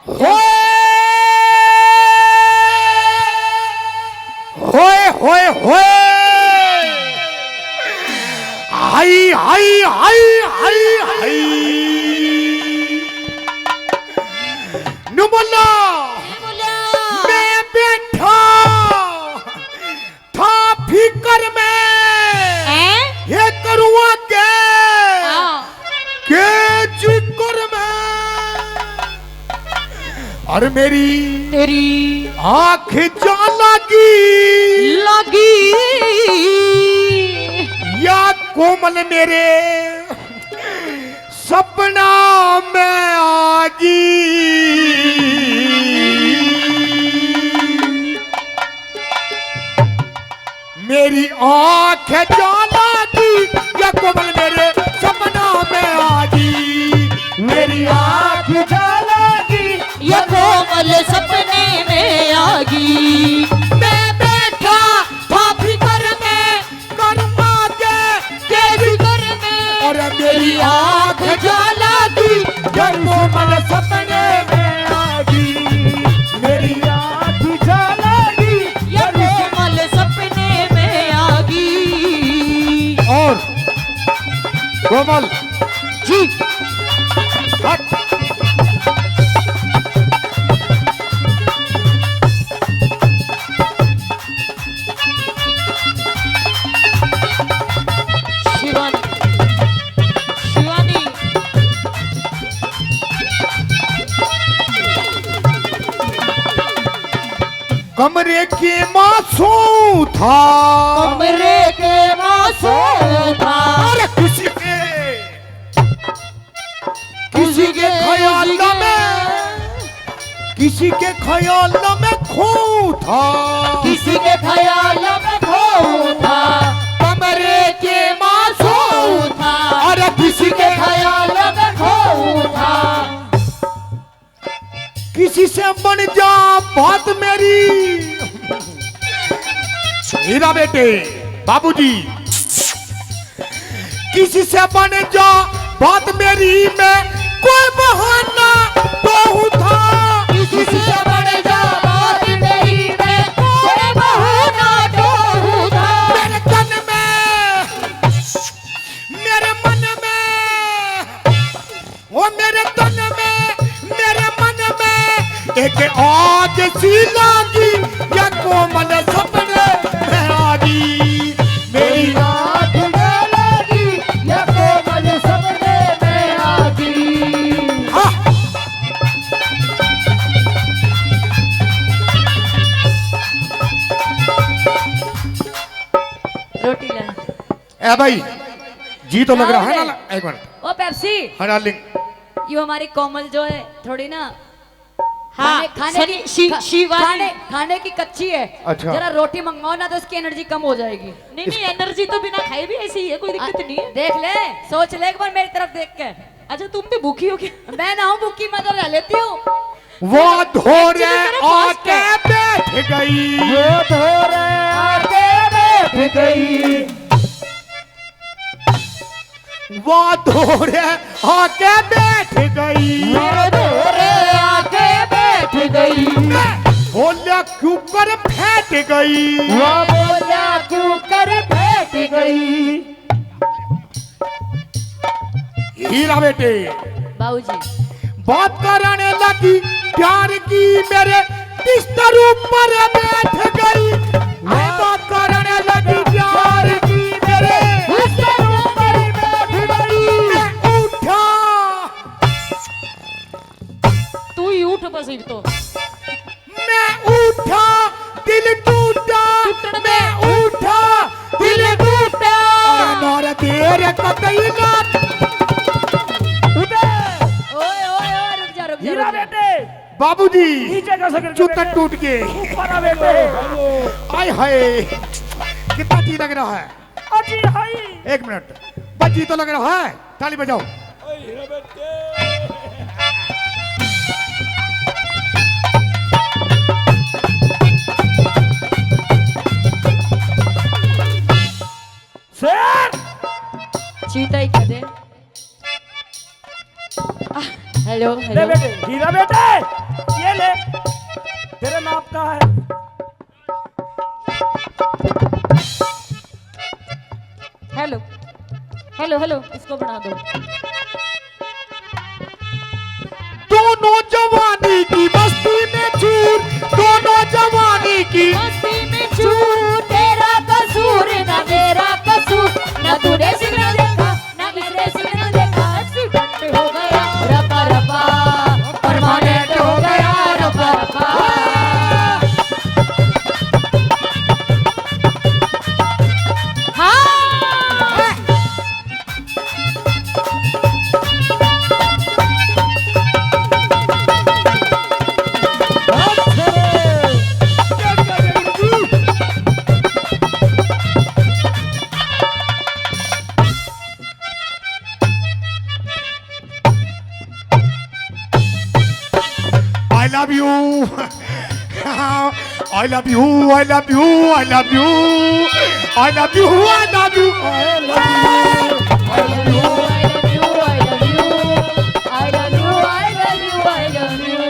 होए होए होए होए हाय हाय हाय हाय हाय नुमला मैं बैठा था फिकर में ये करूँगा के जिक्र में और मेरी तेरी आँख जा लगी या कोमल मेरे सपना में आगी मेरी आँख जा लगी या कोमल मेरे सपना में आगी मेरी आँख जा लगी ये कोमल सपने में आगी मैं बैठा था फिकर में करूँगा के जिक्र में और मेरी आँख जा लगी या कोमल सपने में आगी मेरी आँख जा लगी ये कोमल सपने में आगी। और कोमल जी हट शिवानी शिवानी कमरे के मासूम था कमरे के मासूम था अरे किसी के ख्याल में किसी के ख्याल में खो था किसी के ख्याल में खो था कमरे के मासूम था अरे किसी के ख्याल में खो था किसी से बन जा बात मेरी हीरा बेटे बाबूजी किसी से बन जा बात मेरी मैं कोई बहाना तो था किसी से बड़े जा बात नहीं मैं कोई बहाना तो था मेरे तन में मेरे मन में वो मेरे तन में मेरे मन में एक आग सी लगी या कोमल सपने में आगी मेरी आँख में लगी ये कोमल सपने में आगी। हाँ। रोटी ला ए भाई जी तो लग रहा है ना एक मिनट ओ पेप्सी हाँ डार्लिंग ये हमारी कोमल जो है थोड़ी ना हाँ, खाने की शिवानी खाने की कच्ची है। अच्छा। जरा रोटी मंगवाओ ना तो उसकी एनर्जी कम हो जाएगी। नहीं नहीं एनर्जी तो बिना खाए भी ऐसी ही है, कोई दिक्कत नहीं है। देख ले सोच ले एक बार मेरी तरफ देख के। अच्छा तुम भी भूखी हो क्या? मैं ना हूँ भूखी मैं तो रह लेती हूँ। वो धोरे आके बैठ गई वो धोरे आके बैठ गई वो धोरे आके बैठ गई धोरे आके बैठ गई बोलिया क्यों कर फैट गई वो बोला क्यों कर बैठ गई। हीरा बेटे बाबूजी बात कराने लगी प्यार की मेरे बिस्तर ऊपर बैठ गई मैं बात कराने लगी प्यार की मेरे बिस्तर ऊपर बैठ गई मैं उठा तू ही उठ बस एक तो। मैं उठा दिल टूटा मैं उठा दिल टूटा नारा तेरे कतई ना ओए ओए ओए रुक जा हीरा बेटे बाबूजी नीचे का सकर जूता टूट गए ऊपर आ बेटे आय हाय कितना जी लग रहा है अजी हाय एक मिनट बच्ची तो लग रहा है ताली बजाओ हीरा बेटे चीता ही कह दे। हेलो ले हेलो बेटे हीरा बेटे ये ले तेरे नाप का है। हेलो हेलो हेलो इसको बढ़ा दो। दोनों जवानी की मस्ती में चूर, दोनों जवानी की मस्ती में चूर, तेरा कसूर ना मेरा कसूर, ना तूने सिग्नल देखा ना मैंने सिग्नल देखा, एक्सीडेंट हो गया रपा रपा, परमानेंट हो गया रपा रपा। हाँ I love you. I love you. I love you. I love you. I love you. I love you. I love you, I love you, I love you, I love you, I love you, I love you।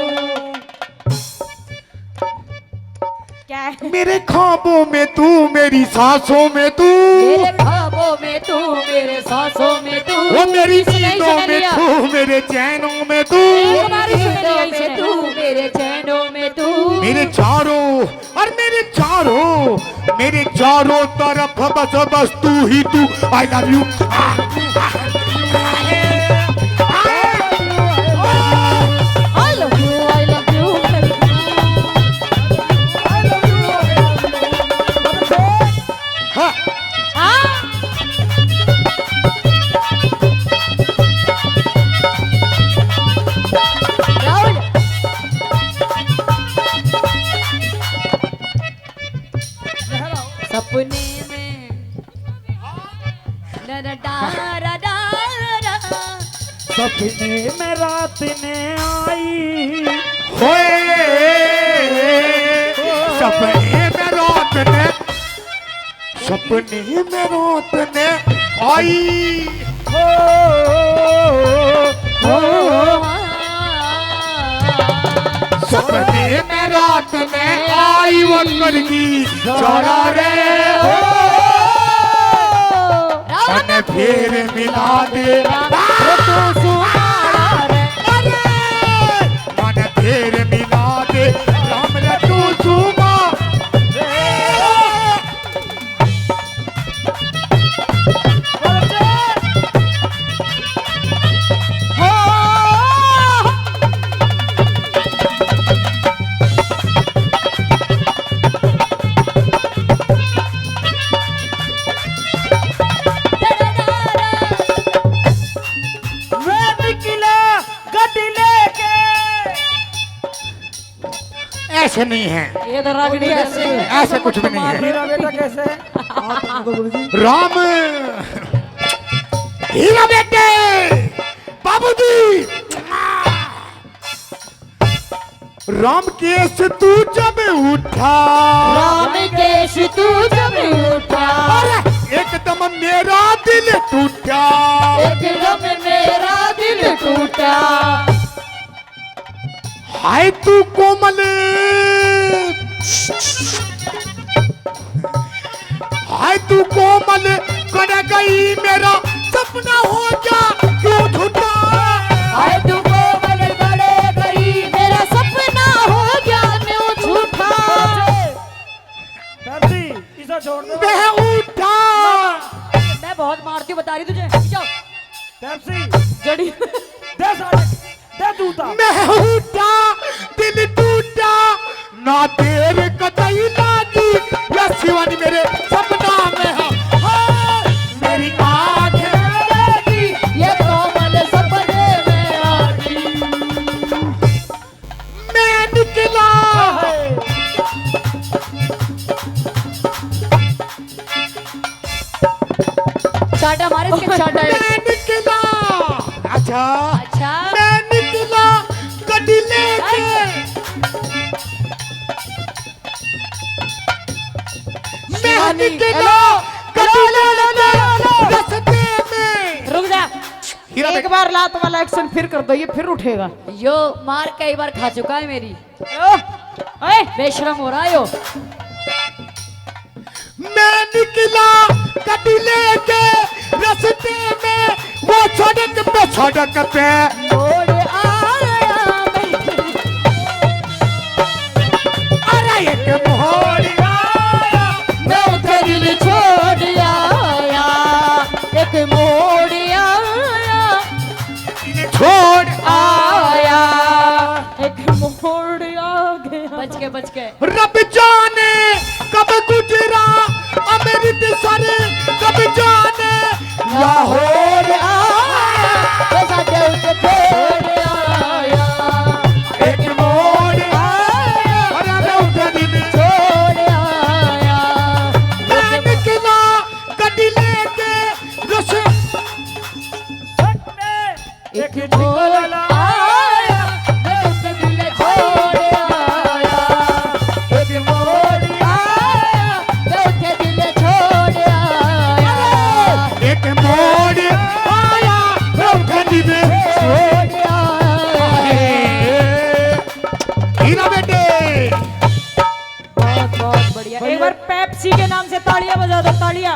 क्या है? मेरे ख्वाबों में तू, मेरी सांसों में तू, मेरे ख्वाबों में तू, मेरे सांसों में तू, वो मेरी सुनाई नींदों में लिया। तू, मेरे चैनों में तू, हमारी सुन लिया नींदों इसने। में तू, मेरे चैनों में तू, मेरे चारों और मेरे चारों तरफ बस बस तू ही तू। I love you. I love you, I love you, हाँ, हाँ राहुल सपने में सपने में रात ने आई, होए सपने में रात ने, सपने में रात ने आई, हो सपने में रात में आई वो करगी चौड़ा रे हो, मन फिर मिला दे मन फिर मिला दे राम रे तू सुमा मैं निकला गड्डी लेके। ऐसे नहीं है, ये तो रागनी कैसे? ऐसे कुछ भी नहीं है। हीरा बेटा कैसे है? राम हीरा बेटे बाबूजी राम केस तू जब उठा, राम केश तू जब उठा, अरे एकदम मेरा दिल टूटा, एकदम मेरा दिल टूटा। हाय तू कोमल हाय तू कोमल कर गई मेरा सपना हो जा क्यों झूठा, हाय तू कोमल गड़े गई मेरा सपना हो गया क्यों झूठा। धरती इसे छोड़ दो। मैं उठा मैं बहुत मारती हूँ बता रही तुझे। जाओ पेप्सी जड़ी दे साले दे जूता। मैं उठा दिल टूटा ना देर कतई लागी या शिवानी मेरे सपना में है हाँ, मेरी आंखें लगी ये कोमल सपने में आ गई। मैं निकला चाटा मारे इसके चाटा। मैं निकला अच्छा अच्छा मैं निकला गड्डी लेके मैं निकला गड्डी लेके रास्ते में रुक जा। एक बार लात वाला एक्शन फिर कर दो, ये फिर उठेगा। यो मार कई बार खा चुका है मेरी। ओए बेशरम हो रहा है यो। मैं निकला कटी लेके रास्ते में, वो सड़क पे मोड़ आया अरे एक मोड़ आया, मैं उधर दिल छोड़ आया, एक मोड़ आया, छोड़ आया, एक मोड़ आ गया। बच के रब जाने कब गुजरा अमृतसर, कब जाने लाहौर आया, बसा दे उसे छोड़ आया, एक मोड़ आया, अरे मैं उधर दिल छोड़ आया, मैं निकला गड्डी लेके रस एक मोड़ आया, मैं उसे दिल छोड़ आया, एक मोड़ आया, मैं उसे दिल छोड़ आया, एक मोड़ आया, मैं उधर दिल छोड़ आया। हीरा बेटे बहुत बहुत बढ़िया। एक बार पेप्सी के नाम से तालियां बजा दो, तालियां।